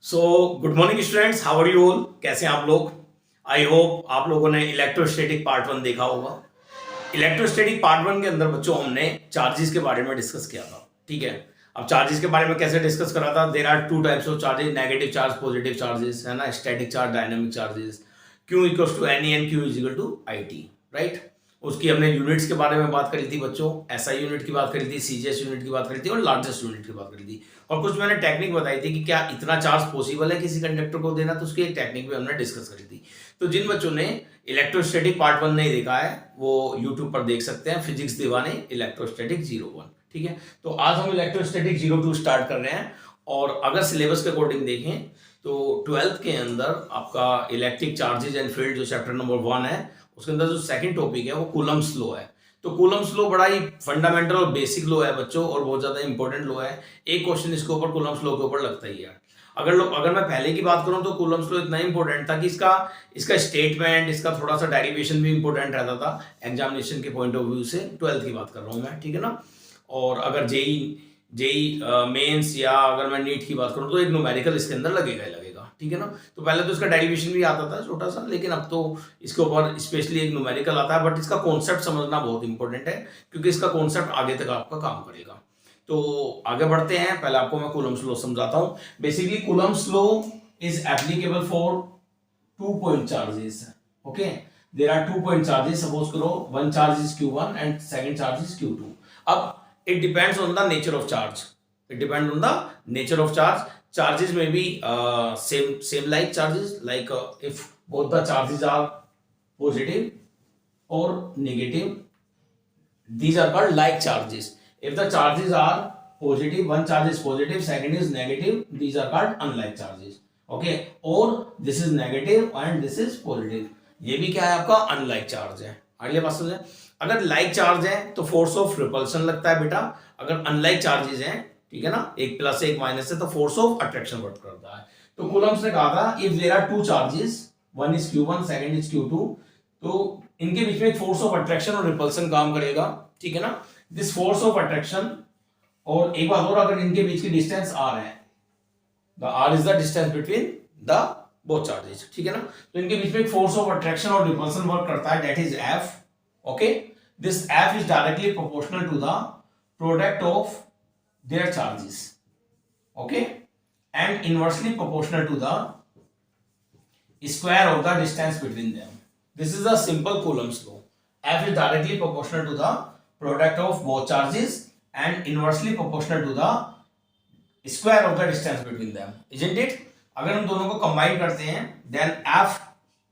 So good morning students, how are you all? कैसे हैं आप लोग? आई होप आप लोगों ने इलेक्ट्रोस्टैटिक पार्ट वन देखा होगा। इलेक्ट्रोस्टैटिक पार्ट वन के अंदर बच्चों हमने चार्जेस के बारे में डिस्कस किया था। ठीक है, अब चार्जेस के बारे में कैसे डिस्कस करा था? There are two types of charges, negative charge, positive charges, है ना, static charge, dynamic charges. Q equals to N E N, Q is equal to I T, right. उसकी हमने यूनिट्स के बारे में बात करी थी बच्चों, एसआई यूनिट की बात करी थी, सीजीएस यूनिट की बात करी थी और लार्जेस्ट यूनिट की बात करी थी। और कुछ मैंने टेक्निक बताई थी कि क्या इतना चार्ज पॉसिबल है किसी कंडक्टर को देना, तो उसकी एक टेक्निक भी हमने डिस्कस करी थी। तो जिन बच्चों ने इलेक्ट्रोस्टैटिक पार्ट वन नहीं देखा है वो यूट्यूब पर देख सकते हैं, फिजिक्स दीवाने इलेक्ट्रोस्टैटिक 01। ठीक है, तो आज हम इलेक्ट्रोस्टैटिक 02 स्टार्ट कर रहे हैं। और अगर सिलेबस के अकॉर्डिंग देखें तो 12th के अंदर आपका इलेक्ट्रिक चार्जेज एंड फील्ड जो चैप्टर नंबर 1 है, उसके अंदर जो सेकंड टॉपिक है वो कूलम्स लॉ है। तो कूलम्स लॉ बड़ा ही फंडामेंटल और बेसिक लॉ है बच्चों, और बहुत ज्यादा इंपॉर्टेंट लॉ है। एक क्वेश्चन इसके ऊपर कूलम्स लॉ के ऊपर लगता ही है। अगर मैं पहले की बात करूं तो कूलम्स लॉ इतना इंपॉर्टेंट था कि इसका स्टेटमेंट, इसका थोड़ा सा डेरिवेशन भी इंपॉर्टेंट रहता था एग्जामिनेशन के पॉइंट ऑफ व्यू से। 12th की बात कर रहा हूं मैं, ठीक है ना। और अगर जेई जेई मेंस या अगर मैं नीट की बात करूं तो एक न्यूमेरिकल इसके अंदर लगेगा ही लगेगा, ठीक है ना। तो पहले तो इसका डेरिवेशन भी आता था छोटा सा, लेकिन अब तो इसके ऊपर स्पेशली एक न्यूमेरिकल आता है। बट इसका कॉन्सेप्ट समझना बहुत इंपॉर्टेंट है, क्योंकि इसका कॉन्सेप्ट आगे तक आपका काम करेगा। तो आगे बढ़ते हैं, पहले आपको मैं कूलम्स लॉ समझाता हूं। Basically Coulomb's law is applicable for 2 point charges. Okay, there are 2 point charges. Suppose करो one charge is Q1 and second charge is Q2। अब it depends on the nature of charge. It depends on the nature of charge. Charges may be same like charges, like if both the charges are positive or negative, these are called like charges. If the charges are positive, one charge is positive, second is negative, these are called unlike charges. Okay, or this is negative and this is positive, ये भी क्या है आपका unlike charge है। अगले बात समझे, अगर लाइक चार्ज है तो फोर्स ऑफ रिपल्सन लगता है बेटा। अगर अनलाइक चार्जेस हैं, ठीक है ना, एक प्लस एक माइनस से, तो फोर्स ऑफ अट्रैक्शन वर्क करता है। तो कूलम्स ने कहा था if there are 2 charges, one is Q1 second is Q2, तो इनके बीच में एक फोर्स ऑफ अट्रैक्शन और रिपल्सन काम करेगा, ठीक है ना। दिस फोर्स ऑफ अट्रैक्शन, और एक बात और, अगर इनके बीच की डिस्टेंस r है, the r is the distance between the both charges, ठीक है ना। तो इनके बीच में एक फोर्स ऑफ अट्रैक्शन और रिपल्सन वर्क करता है, that is F। Okay, this F is directly proportional to the product of their charges, okay, and inversely proportional to the square of the distance between them. This is a simple Coulomb's law. F is directly proportional to the product of both charges and inversely proportional to the square of the distance between them, isn't it? अगर हम दोनों को combine करते हैं, then F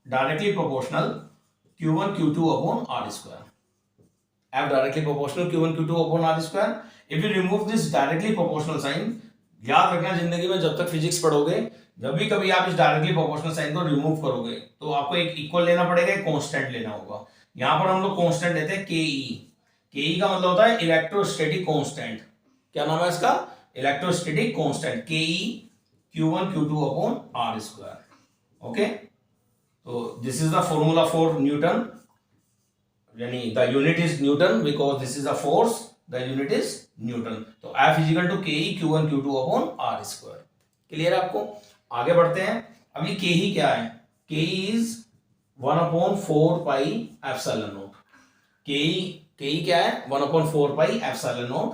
directly proportional Q1 Q2 upon R square. F directly proportional Q1 Q2 upon R square. If you remove this directly proportional sign, याद रखना जिंदगी में जब तक फिजिक्स पढ़ोगे, जब भी कभी आप इस डायरेक्टली प्रोपोर्शनल साइन को रिमूव करोगे तो आपको एक इक्वल लेना पड़ेगा, एक कांस्टेंट लेना होगा। यहां पर हम लोग कांस्टेंट लेते हैं KE। KE का मतलब होता है इलेक्ट्रोस्टैटिक कांस्टेंट। क्या नाम है इसका? Electrostatic constant, KE Q1 Q2 upon R square। Okay, तो this is the formula for newton, यानी the unit is newton because this is the force, the unit is newton. तो F is equal to KE Q1 Q2 upon R square. Clear है आपको? आगे बढ़ते हैं। अभी KE क्या है? KE is 1 upon 4 pi epsilon not. KE क्या है? 1 upon 4 pi epsilon not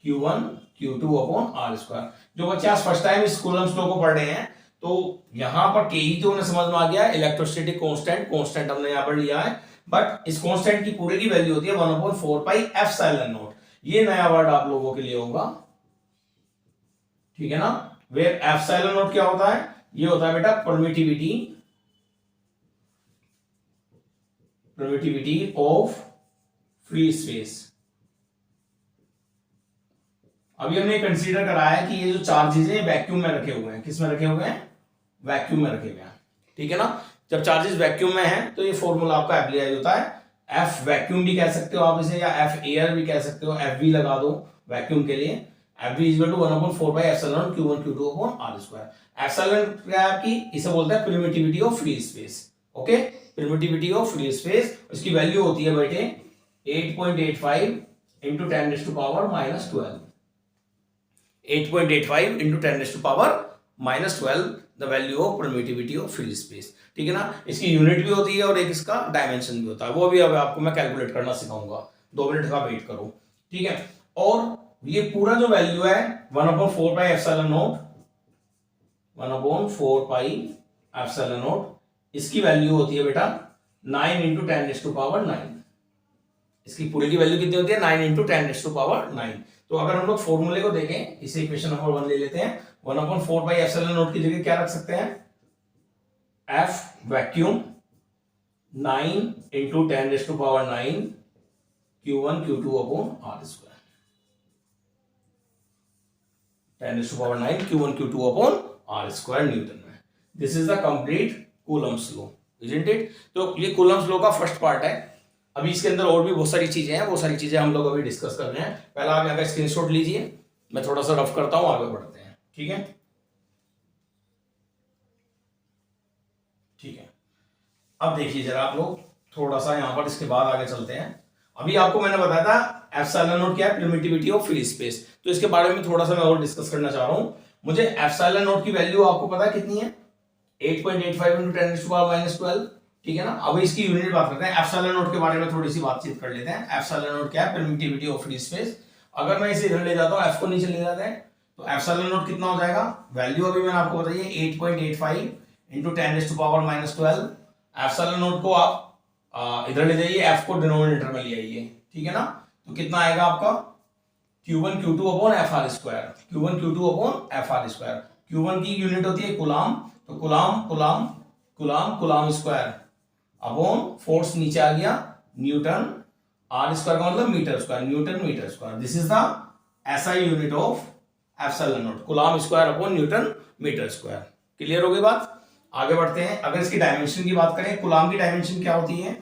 Q1 Q2 upon R square. जो बच्चे आज फर्स्ट टाइम इस कूलम्स लॉ को पढ़ रहे हैं, तो यहां पर KE तो उन्हें समझ में आ गया, इलेक्ट्रोस्टैटिक कांस्टेंट हमने यहां पर लिया है। बट इस कांस्टेंट की पूरे की वैल्यू होती है 1 अपॉन 4 पाई एप्सिलॉन नॉट। ये नया वर्ड आप लोगों के लिए होगा, ठीक है ना। वेयर एप्सिलॉन नॉट क्या होता है? ये होता है बेटा परमिटिविटी ऑफ फ्री स्पेस। अभी हमने कंसीडर करा है कि ये जो चार्जेस हैं वैक्यूम में रखे हुए हैं। किस में रखे हुए हैं? वैक्यूम में रखे हुए हैं, ठीक है ना। जब चार्जेस वैक्यूम में हैं तो ये फॉर्मूला आपका एप्लाई होता है। F वैक्यूम भी कह सकते हो आप इसे, या F एयर भी कह सकते हो, FV लगा दो वैक्यूम के लिए। FV is equal to 1 upon 4 pi epsilon Q1 Q2 upon R square. Epsilon क्या है आपकी? इसे बोलते हैं permittivity of free space. Okay, permittivity of free space, उसकी वैल्यू होती है बेटे 8.85 into 10 raised to power -12। 8.85 into 10 raised to power -12 the value of permittivity of free space. ठीक है ना, इसकी यूनिट भी होती है और एक इसका डायमेंशन भी होता है, वो भी अब आपको मैं कैलकुलेट करना सिखाऊंगा, 2 मिनट का वेट करो। ठीक है, और ये पूरा जो वैल्यू है 1/4 pi epsilon not, 1/4 pi epsilon not, इसकी वैल्यू होती है बेटा 9 × 10⁹9। इसकी पूरी की वैल्यू कितनी होती है 9 × 10⁹9। तो अगर हम लोग फॉर्मूले को देखें, इसे इक्वेशन नंबर 1 ले लेते हैं, 1/4 पाई एप्सिलॉन नॉट की जगह क्या रख सकते हैं, F vacuum 9 × 10⁹9 Q1 Q2 upon R square, 10⁹9 Q1 Q2 upon R square newton में। This is the complete Coulomb's law, isn't it. तो ये कूलम्स लॉ का फर्स्ट पार्ट है। अभी इसके अंदर और भी बहुत सारी चीजें हैं, वो सारी चीजें हम लोग अभी डिस्कस कर रहे हैं। पहला आप यहाँ का स्क्रीनशॉट लीजिए, मैं थोड़ा सा रफ करता हूं, आगे बढ़ते हैं। ठीक है, ठीक है। अब देखिए जरा आप लोग थोड़ा सा यहाँ पर, इसके बाद आगे चलते हैं। अभी आपको मैंने बताया था एप्सिलॉन नॉट क्या है, परमिटिविटी ऑफ फ्री स्पेस, तो इसके बारे में थोड़ा सा मैं और डिस्कस करना चाह रहा हूं। मुझे एप्सिलॉन नॉट की वैल्यू आपको पता है कितनी है, 8.85 × 10⁻12। ठीक है ना, अब इसकी यूनिट बात करते हैं। एप्सिलॉन नॉट के बारे में थोड़ी सी बातचीत कर लेते हैं। एप्सिलॉन नॉट क्या है, परमिटिविटी ऑफ फ्री स्पेस। अगर मैं इसे इधर ले जाता हूं, एफ को नीचे ले जाते हैं, तो एप्सिलॉन नॉट कितना हो जाएगा, वैल्यू अभी मैंने आपको बताई है 8.85 × 10⁻12। एप्सिलॉन नॉट को आप इधर ले जाइए, एफ को डिनोमिनेटर में ले आइए। ठीक है ना, तो कितना आएगा आपका Q1 Q2 upon FR square, Q1 Q2 upon FR square. Q1 की यूनिट होती है कुलाम, तो coulomb coulomb coulomb coulomb square upon force नीचे आ गया न्यूटन, R स्क्वायर का मतलब metre square, newton metre square. This is the SI unit of epsilon naught, coulomb square upon newton metre square. Clear हो गई बात, आगे बढ़ते हैं। अगर इसकी डायमेंशन की बात करें, कुलाम की डायमेंशन क्या होती है,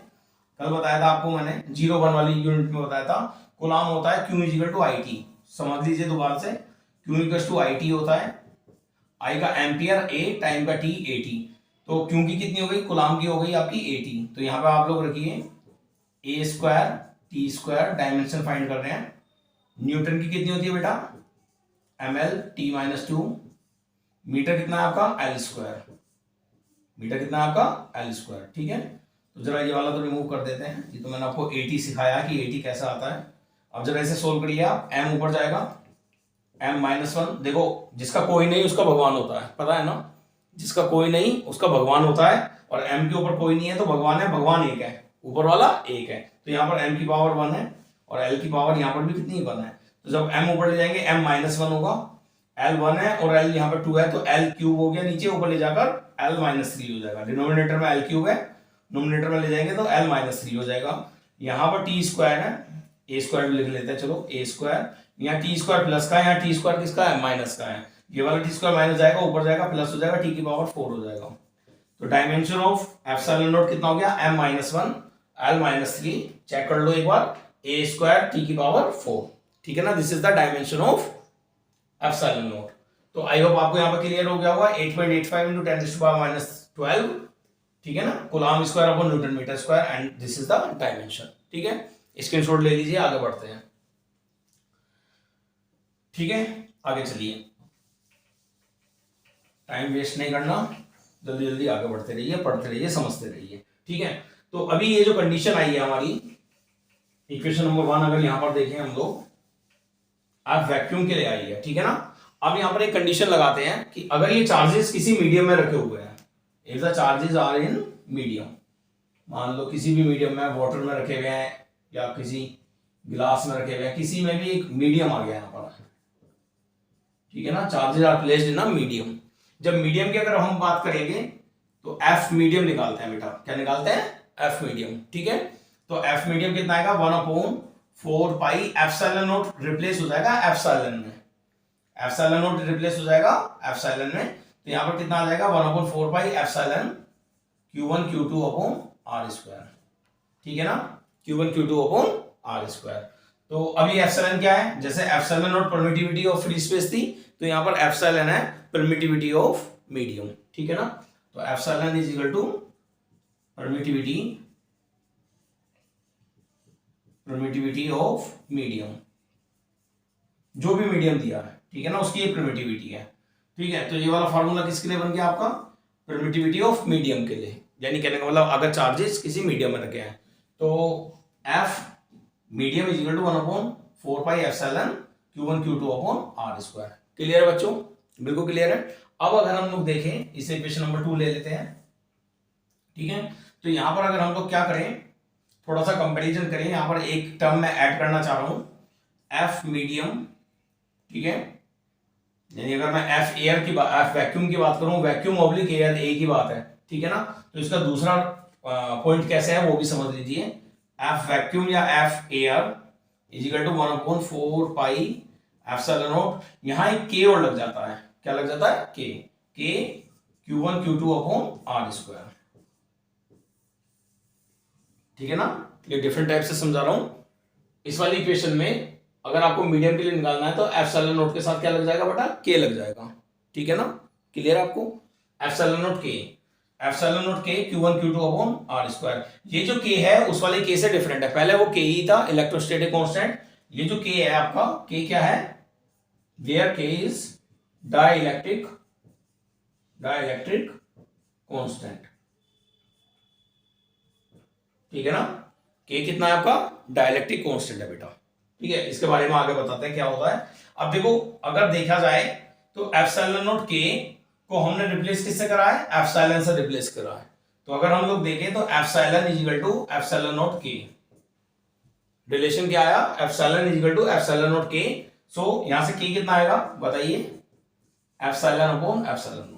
कल बताया था आपको मैंने, 0-1 वाली यूनिट में बताया था। कुलाम होता है Q = IT, समझ लीजिए दोबारा से, Q = IT होता है, I का एम्पियर, A टाइम का T AT। तो Q की कितनी हो गई, कुलाम की हो गई आपकी 80। तो यहाँ पे आप लोग रखिए A square T square, dimension find कर रहे हैं। न्यूटन की कितनी होती है बेटा, ml T-2। मीटर कितना है आपका, L स्क्वायर, मीटर कितना है आपका L स्क्वायर। ठीक है, तो जरा ये वाला तो रिमूव कर देते हैं, ये तो मैंने आपको 80 सिखाया कि 80 कैसा आता है। अब जरा इसे सोल्व करिए आप, m ऊपर जाएगा, m-1। देखो जिसका कोई नहीं उसका भगवान होता है, पता है ना, जिसका कोई नहीं उसका भगवान होता है, और m के ऊपर कोई नहीं है तो भगवान है, भगवान एक है, ऊपर वाला एक है। तो यहाँ पर m की पावर 1 है और l की पावर यहाँ पर भी कितनी 1 है। तो जब m ऊपर ले जाएंगे m-1 होगा, l 1 है और l यहाँ पर 2 है, तो l क्यूब हो गया, नीचे ऊपर ले जाकर l-3 हो जाएगा। डिनोमिनेटर में l क्यूब है, नोमिनेटर में ले जाएंगे तो l-3 हो जाएगा। यहाँ पर t स्क्वायर है, a स्क्वायर भी लिख लेते हैं, चलो a स्क्वायर, यहाँ t स्क्वायर प्लस का है, यहाँ t स्क्वायर किसका है, माइनस का है। ये वाला t स्क्वायर माइनस जाएगा, ऊपर जाएगा, प्लस हो जाएगा, t की पावर 4 हो जाएगा। तो डायमेंशन ऑफ एप्सिलॉन नॉट कितना हो गया, m-1 l-3। चेक कर लो एक बार, a स्क्वायर t की पावर 4। ठीक है ना, this is the dimension of epsilon naught. तो आई होप आपको यहाँ पर क्लियर हो गया होगा, 8.85 × 10⁻12। ठीक है ना, coulomb square upon newton metre square, and this is the dimension. ठीक है, स्क्रीनशॉट ले लीजिए, आगे बढ़ते हैं। ठीक है, आगे चलिए, टाइम वेस्ट नहीं करना, जल्दी जल्दी आगे बढ़ते रहिए, पढ़ते रहिए, समझते रहिए। ठीक है, तो अभी ये जो कंडीशन आई है हमारी, इक्वेशन नंबर 1 अगर यहां पर देखें हम लोग, आप वैक्यूम के लिए आई है। ठीक है ना, अब यहां पर एक कंडीशन लगाते हैं कि अगर ये चार्जेस किसी मीडियम में रखे हुए हैं, if the charges are in medium, मान लो किसी भी मीडियम में, वाटर में रखे हुए हैं या किसी गिलास में रखे हुए हैं, किसी में भी एक मीडियम आ गया यहाँ पर। ठीक है ना, charges are placed in a medium. जब मीडियम की अगर हम बात करेंगे तो एफ मीडियम निकालते हैं बेटा, क्या निकालते हैं, एफ मीडियम। ठीक है, तो एफ मीडियम कितना आएगा, 1/4 पाई एप्सिलॉन नॉट रिप्लेस हो जाएगा एप्सिलॉन में, एप्सिलॉन नॉट रिप्लेस हो जाएगा एप्सिलॉन में। तो यहां पर कितना आ जाएगा, 1/4 pi epsilon Q1 Q2 upon R square. ठीक है ना, Q1 Q2 upon R square. तो अभी एप्सिलॉन क्या है, जैसे epsilon not permittivity of free space थी, तो यहां पर एप्सिलॉन है परमिटिविटी ऑफ मीडियम। ठीक है ना, तो epsilon is equal to permittivity of medium, जो भी मीडियम दिया है। ठीक है ना, उसकी ये परमिटिविटी है। ठीक है, तो ये वाला फॉर्मूला किसके लिए बन गया आपका, परमिटिविटी ऑफ मीडियम के लिए, यानी कहने का मतलब अगर चार्जेस किसी मीडियम में रखे हैं तो F medium is equal to 1/4 pi epsilon Q1 Q2 upon R square. Clear है बच्चों, बिल्कुल क्लियर है। अब अगर हम लोग देखें इसे इक्वेशन नंबर 2 ले लेते हैं, ठीक है। तो यहां पर अगर हम लोग क्या करें, थोड़ा सा कंपैरिजन करें, यहां पर एक टर्म मैं ऐड करना चाह रहा हूं एफ मीडियम, ठीक है, यानी अगर मैं एफ एयर की बात, एफ वैक्यूम की बात करूं, वैक्यूम ऑब्लिक एयर ए की बात है, ठीक है ना। तो इसका दूसरा पॉइंट कैसे है वो भी समझ लीजिए, एफ वैक्यूम या F air is equal to 1/4 pi epsilon naught, यहां एक के और लग जाता है, क्या लग जाता है, के Q1 Q2 upon R square, ठीक है ना। ये डिफरेंट टाइप से समझा रहा हूं। इस वाली इक्वेशन में अगर आपको मीडियम के लिए निकालना है तो एप्सिलॉन नॉट के साथ क्या लग जाएगा बेटा, के लग जाएगा, ठीक है ना। क्लियर है आपको, एप्सिलॉन नॉट के, एप्सिलॉन नॉट के Q1 Q2 upon R square. ये जो के है उस वाले के से डिफरेंट है, पहले वो के ही था इलेक्ट्रोस्टैटिक कांस्टेंट, ये जो के है आपका, के क्या है, वेयर के इज डाइलेक्ट्रिक कांस्टेंट, ठीक है ना। के कितना है आपका, डाइलेक्ट्रिक कांस्टेंट है बेटा, ठीक है। इसके बारे में आगे बताते हैं क्या होता है। अब देखो अगर देखा जाए तो एप्सिलॉन नॉट के को हमने रिप्लेस किससे करा है, एप्सिलॉन से रिप्लेस करा है। तो अगर हम लोग देखें तो epsilon is equal to epsilon naught K, relation क्या आया, epsilon is equal to epsilon naught K. So यहां से के कितना आएगा बताइए, एप्सिलॉन अपॉन एप्सिलॉन नॉट।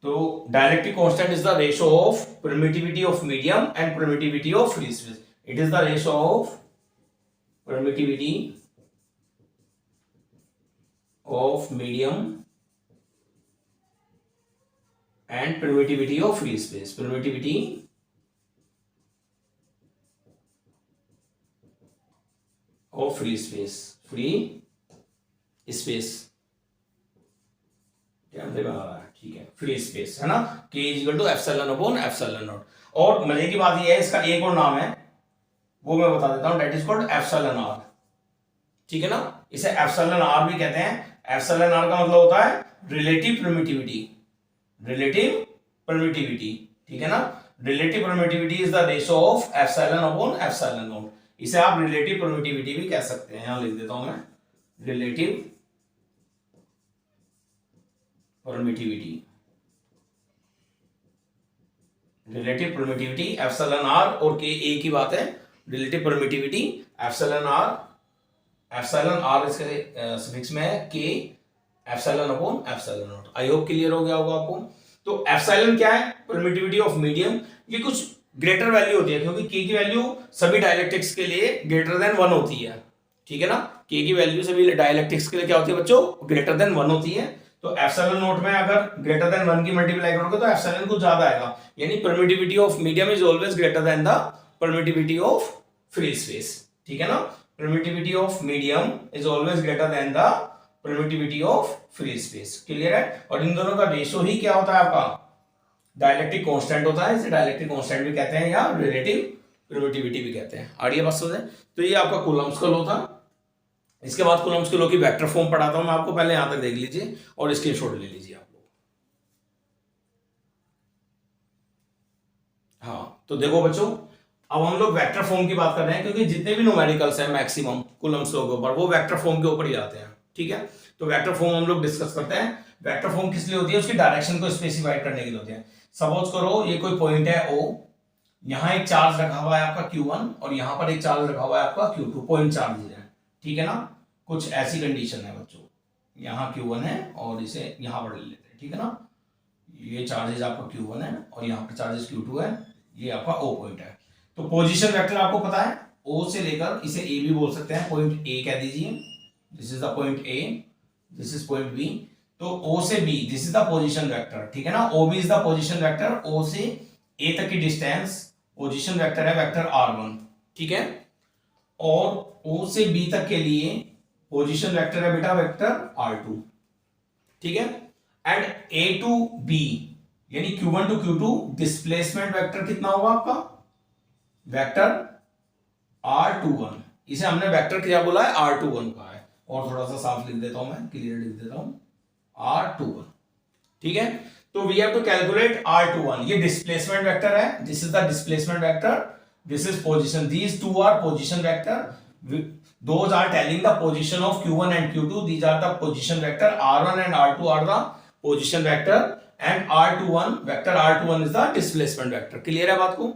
तो dielectric constant is the ratio of permittivity of medium and permittivity of free space, it is the ratio of permittivity of medium and permittivity of free space, permittivity of free space, ध्यान देगा, ठीक है, free space है ना, k is equal to epsilon upon epsilon naught. और मजे की बात यह है इसका एक और नाम है वो मैं बता देता हूं, that is called epsilon R, ठीक है ना। इसे एप्सिलॉन आर भी कहते हैं। एप्सिलॉन आर का मतलब होता है रिलेटिव परमिटिविटी, ठीक है ना। Relative permittivity is the ratio of epsilon upon epsilon not. इसे आप रिलेटिव परमिटिविटी भी कह सकते हैं, यहां लिख देता हूं मैं, रिलेटिव परमिटिविटी एप्सिलॉन आर और के ए की बात है, रिलेटिव परमिटिविटी एप्सिलॉन आर इसके सफिक्स में है के epsilon upon epsilon not. I hope clear हो गया होगा आपको। तो एप्सिलॉन क्या है, परमिटिविटी ऑफ मीडियम, ये कुछ ग्रेटर वैल्यू होती है क्योंकि के की वैल्यू सभी डाइलेक्ट्रिक्स के लिए ग्रेटर देन 1 होती है, ठीक है ना। के की वैल्यू सभी डाइलेक्ट्रिक्स के लिए क्या होती है बच्चों, ग्रेटर देन 1 होती है। तो एप्सिलॉन नॉट में अगर ग्रेटर देन 1 की मल्टीप्लाई करोगे तो एप्सिलॉन कुछ ज्यादा आएगा, यानी permittivity of medium is always greater than the permittivity of free space, ठीक है ना। Permittivity of medium is always greater than the permittivity of free space, clear है। और इन दोनों का रेशियो ही क्या होता है आपका, डाइलेक्ट्रिक कांस्टेंट होता है, इसे डाइलेक्ट्रिक कांस्टेंट भी कहते हैं या रिलेटिव परमिटिविटी भी कहते हैं। आइए बात समझे। तो ये आपका कूलम्ब्स का लॉ था। इसके बाद कूलम्ब्स के लॉ की वेक्टर फॉर्म पढ़ाता हूं मैं आपको, पहले यहां तक देख लीजिए और स्क्रीनशॉट ले लीजिए आप लोग। हाँ तो देखो बच्चों, अब हम लोग वेक्टर फॉर्म की बात कर रहे हैं क्योंकि जितने भी न्यूमेरिकल्स हैं मैक्सिमम कूलम्ब्स लॉ के ऊपर वो वेक्टर फॉर्म के ऊपर ही आते हैं, ठीक है। तो वेक्टर फॉर्म हम लोग डिस्कस करते हैं। वेक्टर फॉर्म किस लिए होती है, उसकी डायरेक्शन को स्पेसिफाई करने के लिए होती है। सपोज करो ये कोई पॉइंट है O, यहां एक चार्ज रखा हुआ है आपका Q1 और यहां पर एक चार्ज रखा हुआ है आपका Q2, पॉइंट चार्ज है, ठीक है ना। कुछ ऐसी कंडीशन है बच्चों, यहाँ Q1 है और इसे यहां पर ले लेते हैं, ठीक है ना। ये चार्जेस आपका Q1 है और यहाँ पर चार्जेस Q2 है, ये आपका O पॉइंट है। तो पोजीशन वेक्टर आपको पता है, O से लेकर इसे A भी बोल सकते हैं, पॉइंट A कह दीजिए, this is the point A, this is point B। तो O से B this is the position vector, ठीक है ना। OB is the position vector, O से A तक की डिस्टेंस पोजीशन वेक्टर है वेक्टर R1, ठीक है। और O से B तक के लिए पोजीशन वेक्टर है बेटा वेक्टर R2, ठीक है। एंड A टू B यानी Q1 to Q2 displacement vector कितना होगा आपका, वेक्टर R21। इसे हमने वेक्टर क्या बोला है, R21 का है। और थोड़ा सा साफ लिख देता हूं मैं, क्लियर लिख देता हूं, R21, ठीक है। तो we have to calculate R21, ये डिस्प्लेसमेंट वेक्टर है, this is the displacement vector, this is position, these two are position vector, those are telling the position of q1 and q2, these are the position vector, r1 and r2 are the position vector and r21 vector, r21 is the displacement vector। Clear है बात को।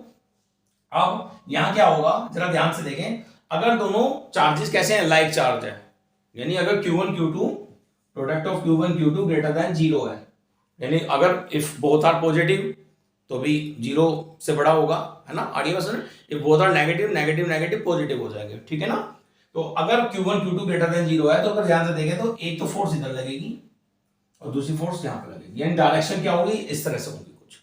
अब यहां क्या होगा जरा ध्यान से देखें, अगर दोनों चार्जेस कैसे हैं, लाइक चार्ज है, यानी अगर q1 q2 product of q1 q2 greater than 0 है, यानी अगर इफ बोथ आर पॉजिटिव तो भी 0 से बड़ा होगा, है ना, आगे बस, if both are negative negative negative positive हो जाएंगे, ठीक है ना। तो अगर q1 q2 ग्रेटर देन 0 है तो अगर ध्यान से देखें तो एक तो फोर्स इधर लगेगी और दूसरी फोर्स यहां पर लगेगी, यानी डायरेक्शन क्या होगी, इस तरह से होगी, कुछ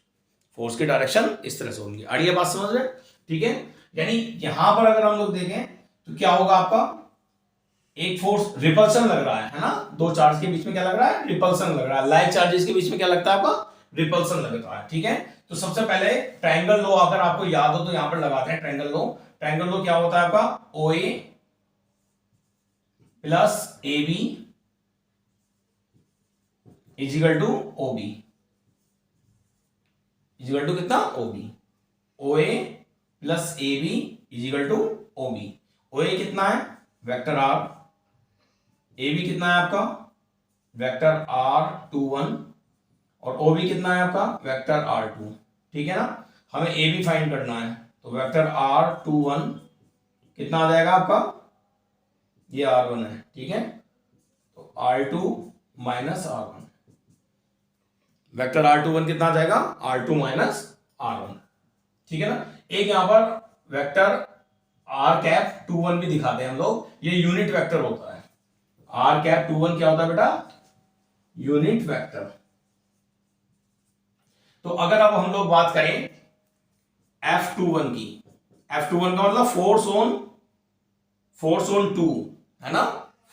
फोर्स की डायरेक्शन इस तरह से होगी। आइए बात समझ रहे, ठीक है। यानी यहां पर अगर हम लोग देखें तो क्या होगा, आपका एक फोर्स रिपल्सन लग रहा है ना, दो चार्ज के बीच में क्या लग रहा है, रिपल्सन लग रहा है, लाइक चार्जेस के बीच में क्या लगता है, आपका रिपल्सन लग रहा है, ठीक है। तो सबसे पहले ट्रायंगल लो अगर आपको याद हो तो यहां पर लगाते हैं ट्रायंगल लो। ट्रायंगल लो क्या होता है आपका, OA plus AB is equal to OB, is equal to कितना, OB, OA plus AB is equal to OB। OA कितना है, वेक्टर R, AB कितना है आपका, वेक्टर R21, और OB कितना है आपका, वेक्टर R2, ठीक है ना। हमें AB फाइंड करना है, तो वेक्टर R21 कितना आ जाएगा आपका, ये R1 है, ठीक है, तो R2 minus R1, vector R21 कितना आ जाएगा, R2 माइनस R1, ठीक है ना। एक यहां पर वेक्टर R21 भी दिखाते हैं हम लोग, ये यूनिट वेक्टर होता है, R21 क्या होता है बेटा, यूनिट वेक्टर। तो अगर अब हम लोग बात करें F21 की, F21 का मतलब फोर्स ऑन 2, है ना,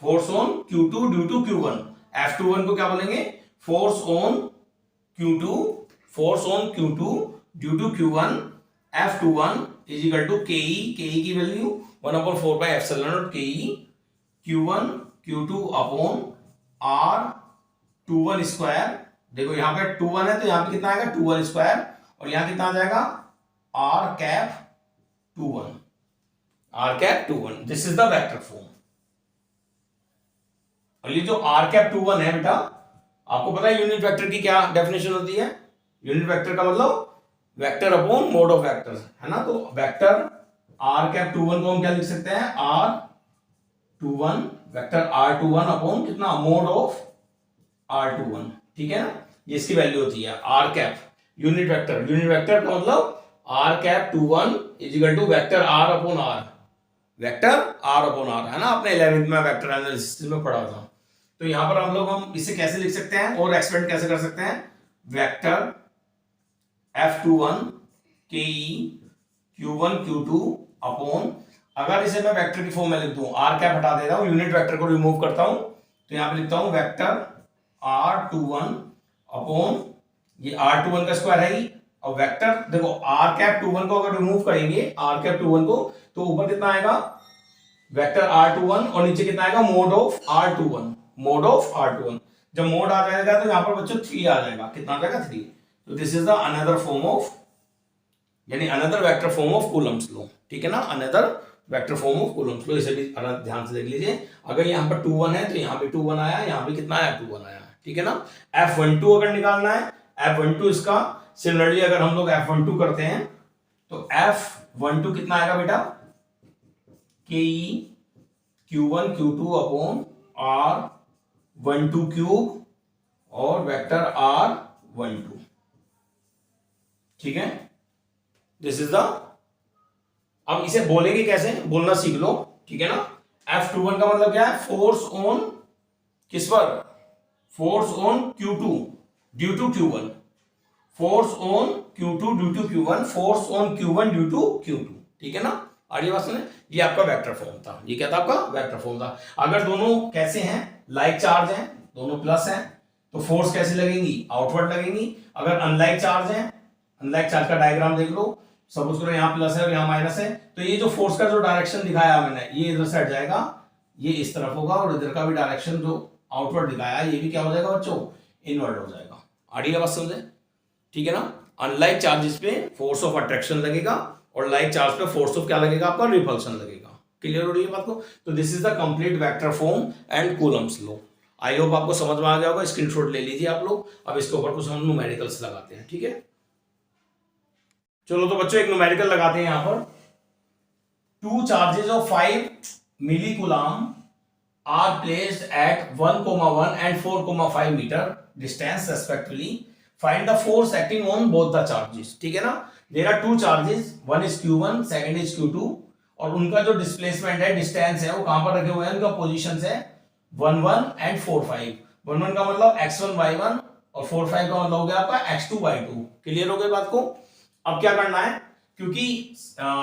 force on Q2 due to Q1, F21 को क्या बोलेंगे, force on Q2, force on Q2 due to Q1, F21 is equal to KE, KE की value 1/4 KE Q1 Q2 upon R21 square. देखो यहां पे 21 है तो यहां पे कितना आएगा, 21 स्क्वायर, और यहां कितना आ जाएगा, R cap 21, R cap 21, this is the vector form. और ये जो R कैप 21 है बेटा, आपको पता है यूनिट वेक्टर की क्या डेफिनेशन होती है, यूनिट वेक्टर का मतलब vector upon mode of vectors, है ना। तो वेक्टर R कैप 21 को हम क्या लिख सकते हैं, R21 वेक्टर R21 अपॉन कितना, मोड ऑफ R21, ठीक है ना, ये इसकी वैल्यू होती है R cap unit vector. Unit vector का मतलब R cap 21 is equal to vector R upon R, vector R upon R, है ना, आपने 11th में वेक्टर एनालिसिस में पढ़ा था। तो यहां पर हम इसे कैसे लिख सकते हैं और एक्सपेंड कैसे कर सकते हैं, vector F21 KE Q1 Q2 upon, अगर इसे मैं वेक्टर की फॉर्म में लिख दूं, R कैप हटा देता हूं, यूनिट वेक्टर को रिमूव करता हूं, तो यहां पे लिखता हूं वेक्टर R21 अपॉन, ये R21 का स्क्वायर है ही, और वेक्टर देखो R कैप 21 को अगर रिमूव करेंगे, R कैप 21 को, तो ऊपर कितना आएगा, वेक्टर R21, और नीचे कितना आएगा, mode of R21, mode of R21। जब मोड आ जाएगा तो यहां पर बच्चों 3 आ जाएगा, कितना आ जाएगा, 3। तो this is the another form of, यानी another vector form of Coulomb's law, ठीक है ना, another vector form of Coulomb's law. इसे भी ध्यान से देख लीजिए, अगर यहाँ पर 21 है तो यहाँ भी 21 आया, यहाँ भी कितना आया, 21 आया, ठीक है ना। F12 अगर निकालना है, F12 इसका सिमिलरली अगर हम लोग F12 करते हैं तो F12 कितना आएगा बेटा, KE Q1 Q2 upon R12 cube और वेक्टर R12, ठीक है, दिस इज द। अब इसे बोलेंगे कैसे, बोलना सीख लो, ठीक है ना। F21 का मतलब क्या है, फोर्स ऑन किस पर, force on Q2 due to Q1, force on Q2 due to Q1, force on Q1 due to Q2, ठीक है ना। आगे बात सुने, ये आपका वेक्टर फॉर्म था, ये क्या था आपका वेक्टर फॉर्म था। अगर दोनों कैसे हैं, लाइक चार्ज हैं, दोनों प्लस हैं, तो फोर्स कैसे लगेंगी, आउटवर्ड लगेंगी। अगर अनलाइक चार्ज हैं, अनलाइक चार्ज का डायग्राम देख लो, सपोज करो यहाँ प्लस है और यहाँ माइनस है, तो ये जो फोर्स का जो डायरेक्शन दिखाया मैंने, ये इधर से हट जाएगा, ये इस तरफ होगा, और इधर का भी डायरेक्शन जो आउटवर्ड दिखाया, ये भी क्या हो जाएगा बच्चों, इनवर्ड हो जाएगा। आ रही है बात समझे, ठीक है ना। अनलाइक चार्जेस पे फोर्स ऑफ अट्रैक्शन लगेगा और लाइक चार्ज पे फोर्स ऑफ क्या लगेगा आपका, रिपल्शन लगेगा। क्लियर हो रही है बात को। तो this is the complete vector form and Coulomb's law. I hope आपको समझ में आ गया होगा, स्क्रीनशॉट ले लीजिए आप लोग। अब इसके ऊपर कुछ हम न्यूमेरिकल्स लगाते हैं, ठीक है। चलो तो बच्चों एक न्यूमेरिकल लगाते हैं यहां पर। Two charges of 5 milli coulomb are placed at 1,1 and 4,5 metre distance respectively, find the force acting on both the charges. ठीक है ना। There are two charges, one is Q1, second is Q2, और उनका जो डिस्प्लेसमेंट है, distance है, वो कहां पर रखे हुए हैं, उनका पोजीशंस है 1,1 and 4,5। 1,1 का मतलब x1 y1 और 4,5 का मतलब हो गया आपका x2 y2। क्लियर हो गई बात को। अब क्या करना है, क्योंकि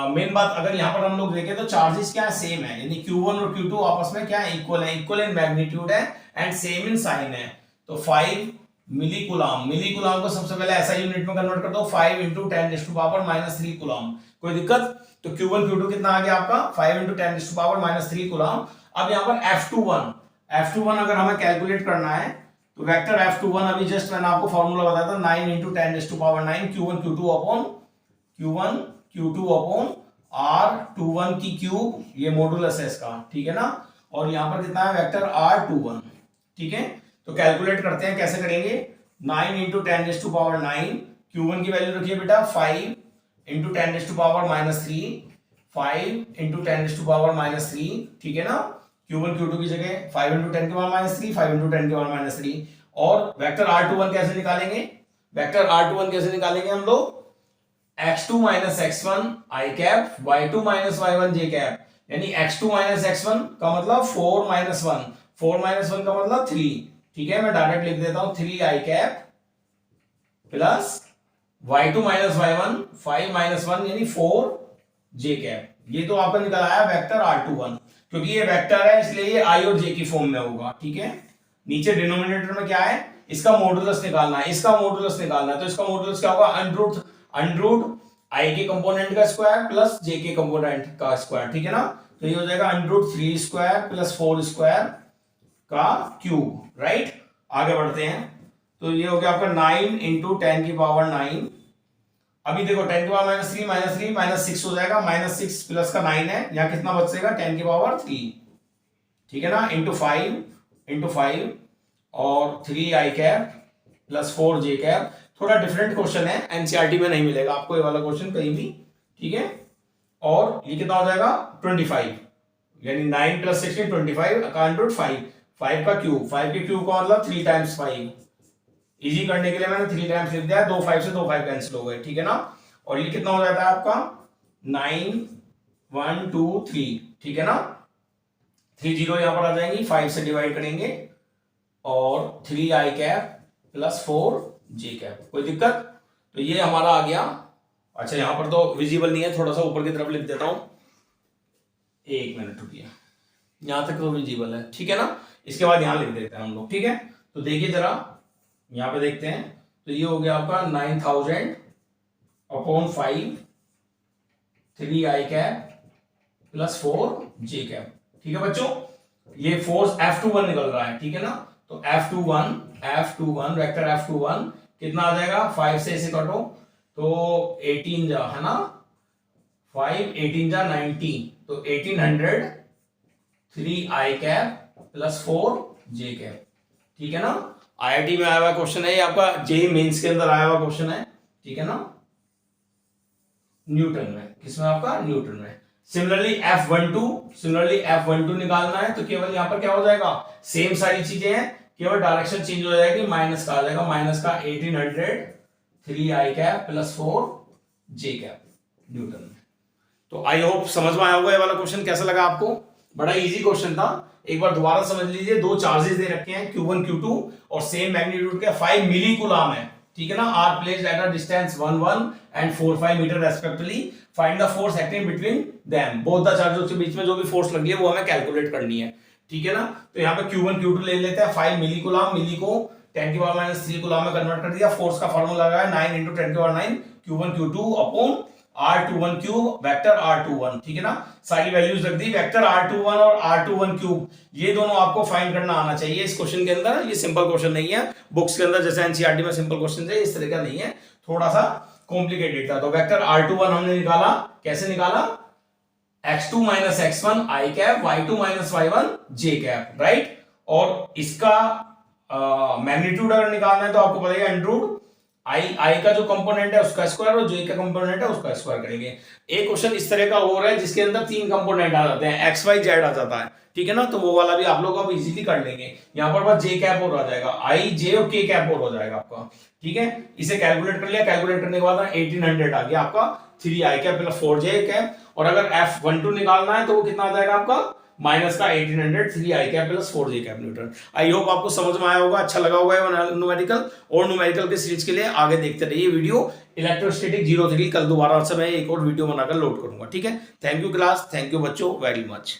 मेन बात अगर यहां पर हम लोग देखें तो चार्जेस क्या है, सेम है, यानी Q1 और Q2 आपस में क्या है, इक्वल है, इक्वल इन मैग्नीट्यूड है एंड सेम इन साइन है। तो 5 मिली कूलम, मिली कूलम को सबसे पहले ऐसा यूनिट में कन्वर्ट कर दो, 5 × 10⁻³ कूलम। कोई दिक्कत। तो Q1 Q2 कितना आ गया आपका, 5 × 10⁻³ कूलम। अब यहाँ पर F21 अगर हमें कैलकुलेट करना है तो वेक्टर F21 अभी जस्ट मैंने आपको फॉर्मूला बताया था, 9 × 10⁻⁹ Q1 Q2 अपॉन R21 की क्यूब, ये मॉडुलस है इसका, ठीक है ना। और यहाँ पर कितना है वेक्टर R21, ठीक है। तो कैलकुलेट करते हैं, कैसे करेंगे, 9 × 10⁻⁹, Q1 की वैल्यू रखिए बेटा 5 × 10⁻⁻3, 5 × 10⁻⁻3, ठीक है ना। Q1 Q2 की जगह 5 × 10⁻⁻3, 5 × 10⁻⁻3। और वेक्टर R21 कैसे निकालेंगे, वेक्टर R21 कैसे निकालेंगे हम लोग, x2 - x1 i cap, y2 - y1 j cap, यानी x2 - x1 का मतलब 4 - 1, 4 - 1 का मतलब 3, ठीक है। मैं डायरेक्ट लिख देता हूं 3 i cap plus y2 - y1 5 - 1 यानी 4 j कैप। ये तो आपका निकल आया वेक्टर R21, क्योंकि ये वेक्टर है इसलिए ये i और j की फॉर्म में होगा, ठीक है। नीचे डिनोमिनेटर में क्या है, इसका मॉडुलस निकालना है, इसका मॉडुलस निकालना है। तो इसका मॉडुलस क्या होगा, अंडरूट i के कंपोनेंट का स्क्वायर प्लस j के कंपोनेंट का स्क्वायर, ठीक है ना। तो ये हो जाएगा √3² प्लस 4² का क्यूब, राइट। आगे बढ़ते हैं, तो ये हो गया आपका 9 × 10⁻⁹। अभी देखो 10⁻³ -3 हो जाएगा, -6 प्लस का 9 है, यहाँ कितना बचेगा 10⁻3, ठीक है ना, × 5 और 3 i cap plus 4 j cap. थोड़ा डिफरेंट क्वेश्चन है, एनसीईआरटी में नहीं मिलेगा आपको ये वाला क्वेश्चन कहीं भी, ठीक है। और ये कितना हो जाएगा 25, यानी 9 + 16 25 का √5, 5 का क्यूब, 5 के क्यूब का मतलब 3 × 5। इजी करने के लिए मैंने 3 टाइम्स लिख दिया, 2 5 से 2 5 कैंसिल हो गए, ठीक है ना। और ये कितना हो जाता है आपका 9 1 2 3, ठीक है ना। 3 0 यहां पर आ जाएंगी, 5 से डिवाइड करेंगे और 3 i cap plus 4 j cap. कोई दिक्कत। तो ये हमारा आ गया। अच्छा यहां पर तो विजिबल नहीं है, थोड़ा सा ऊपर की तरफ लिख देता हूं, 1 मिनट रुकिए, यहां तक तो विजिबल है, ठीक है ना। इसके बाद यहां लिख देते हैं हम लोग, ठीक है। तो देखिए जरा यहां पे देखते हैं, तो ये हो गया आपका 9,000/5 3 i cap plus 4 j cap, ठीक है बच्चों। ये फोर्स F21 निकल रहा है, ठीक है ना। तो F21 वेक्टर F21 कितना आ जाएगा, 5 से इसे कटो तो 18 जा, है ना, 5 18 जा 90, तो 1800 3 i cap plus 4 j cap, ठीक है ना। आईआईटी में आया हुआ क्वेश्चन है ये, आपका जेईई मेंस के अंदर आया हुआ क्वेश्चन है, ठीक है ना, न्यूटन में, किसमें आपका न्यूटन में। सिमिलरली F12 निकालना है, तो केवल यहां पर क्या हो जाएगा, सेम सारी चीजें हैं, केवल डायरेक्शन चेंज हो जाएगी, माइनस का आ जाएगा, माइनस का 1800 3 i cap plus 4 j cap Newton में। तो आई होप समझ में आया होगा ये वाला क्वेश्चन। कैसा लगा आपको, बड़ा इजी क्वेश्चन था, एक बार दोबारा समझ लीजिए। दो चार्जेस दे रखे हैं Q1 Q2 और सेम मैग्नीट्यूड के 5 मिली कूलम है, ठीक है ना। Are placed at a distance 1,1 and 4,5 metre respectively, find the force acting between them, both the charges के बीच में जो भी फोर्स लगी है वो हमें कैलकुलेट करनी है, ठीक है ना। तो यहाँ पे Q1 Q2 ले लेते हैं, 5 मिली कूलम, मिली को 10⁻³ कूलम में कन्वर्ट कर दिया, फोर्स का फॉर्मूला लगा है 9 × 10⁻⁹ Q1 Q2 upon r21 cube vector r21, ठीक है ना, सारी वैल्यूज रख दी, वेक्टर r21 और r21 क्यूब ये दोनों आपको फाइंड करना आना चाहिए इस क्वेश्चन के अंदर। ये सिंपल क्वेश्चन नहीं है बुक्स के अंदर जैसे एनसीईआरटी में सिंपल क्वेश्चन है, इस तरह का नहीं है, थोड़ा सा कॉम्प्लिकेटेड था। तो वेक्टर r21 हमने निकाला, कैसे निकाला, x2 minus x1 i cap, y2 minus y1 j cap, right. और इसका मैग्नीट्यूड अगर निकालना है तो आपको पता है अंडर आई का जो कंपोनेंट है उसका स्क्वायर और जे का कंपोनेंट है उसका स्क्वायर करेंगे। एक क्वेश्चन इस तरह का हो रहा है जिसके अंदर 3 कंपोनेंट आ जाते हैं, एक्स वाई जेड आ जाता है, ठीक है ना, तो वो वाला भी आप लोग अब इजीली कर लेंगे। यहाँ पर बस जे कैप और आ जाएगा, आई जे और के कैप और हो जाएगा आपका, ठीक है। इसे कैलकुलेट कर लिया, कैलकुलेट करने के बाद 1800 आ गया आपका 3 I cap plus 4 J cap. और अगर F12 निकालना है तो वो कितना आ जाएगा आपका, माइनस का 1800 3 I cap plus 4 J cap newton. I hope आपको समझ में आया होगा, अच्छा लगा होगा न्यूमेरिकल। और न्यूमेरिकल के सीरीज के लिए आगे देखते रहिए वीडियो इलेक्ट्रोस्टैटिक 03। कल दोबारा से मैं एक और वीडियो बनाकर लोड करूंगा, ठीक है। Thank you class, thank you बच्चों वेरी मच।